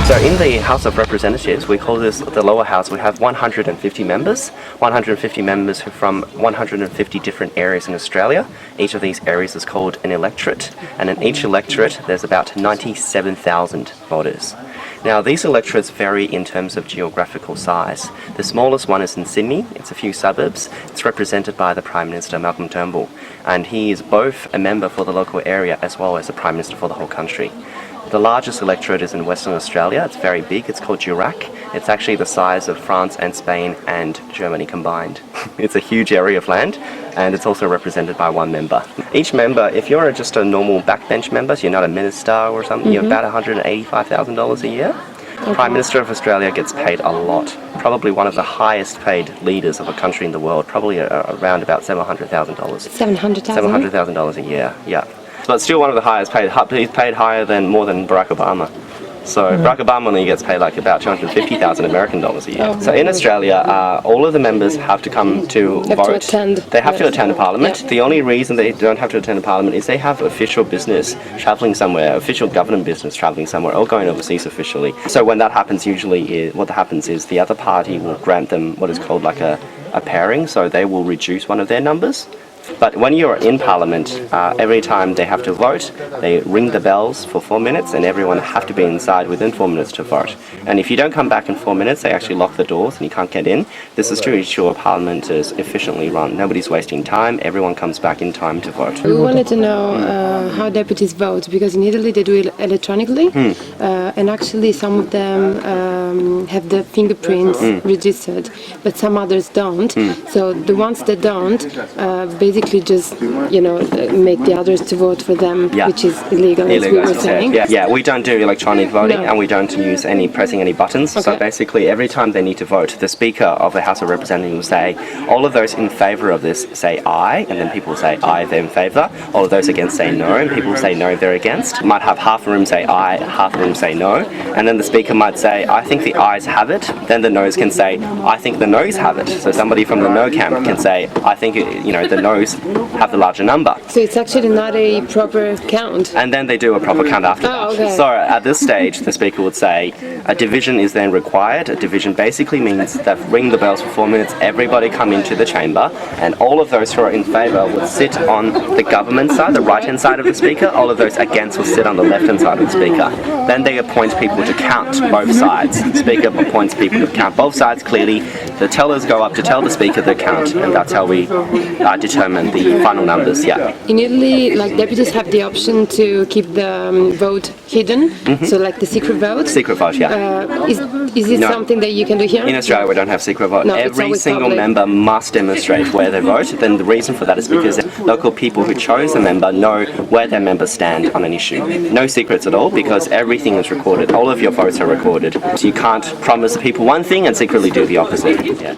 So in the House of Representatives, we call this the lower house. We have 150 members, 150 members who are from 150 different areas in Australia. Each of these areas is called an electorate, and in each electorate there's about 97,000 voters. Now these electorates vary in terms of geographical size. The smallest one is in Sydney, it's a few suburbs. It's represented by the Prime Minister Malcolm Turnbull, and he is both a member for the local area as well as the Prime Minister for the whole country. The largest electorate is in Western Australia. It's very big. It's called Durack. It's actually the size of France and Spain and Germany combined. It's a huge area of land, and it's also represented by one member. Each member, if you're just a normal backbench member, so you're not a minister or something, you're about $185,000 a year. The Prime Minister of Australia gets paid a lot. Probably one of the highest paid leaders of a country in the world, probably around about $700,000. $700,000? $700,000 a year, yeah. But still one of the highest paid. He's paid higher than more than Barack Obama. So Barack Obama only gets paid like about $250,000 American dollars a year. So in Australia, all of the members have to come to vote. They have to attend Parliament. Yeah. The only reason they don't have to attend a Parliament is they have official business travelling somewhere, official government business travelling somewhere, or going overseas officially. So when that happens, usually what happens is the other party will grant them what is called like a pairing, so they will reduce one of their numbers. But when you're in Parliament, every time they have to vote, they ring the bells for 4 minutes, and everyone have to be inside within 4 minutes to vote. And if you don't come back in 4 minutes, they actually lock the doors and you can't get in. This is to ensure Parliament is efficiently run. Nobody's wasting time, everyone comes back in time to vote. We wanted to know how deputies vote, because in Italy they do it electronically, and actually some of them have the fingerprints registered, but some others don't. So the ones that don't, basically just, make the others to vote for them, which is illegal, as we were saying. Yeah, we don't do electronic voting, and we don't use pressing any buttons. Okay. So basically every time they need to vote, the Speaker of the House of Representatives will say, all of those in favour of this say aye, and then people say aye if they're in favour. All of those against say no, and people say no if they're against. Might have half the room say aye, half the room say no, and then the Speaker might say, I think the ayes have it. Then the noes can say, I think the noes have it. So somebody from the no camp can say, I think the noes have the larger number. So it's actually not a proper count. And then they do a proper count after that. Okay. So at this stage, the Speaker would say a division is then required. A division basically means that ring the bells for 4 minutes, everybody come into the chamber, and all of those who are in favour would sit on the government side, the right-hand side of the Speaker. All of those against will sit on the left-hand side of the Speaker. Then they appoint people to count both sides. The Speaker appoints people to count both sides clearly. The tellers go up to tell the Speaker the count, and that's how we determine the final numbers. In Italy, deputies have the option to keep the vote hidden, so like the secret vote. Secret vote, yeah. Is it something that you can do here? In Australia, we don't have secret vote. No, every single member must demonstrate where they vote. Then the reason for that is because local people who chose a member know where their members stand on an issue. No secrets at all, because everything is recorded. All of your votes are recorded. So you can't promise people one thing and secretly do the opposite. Yeah.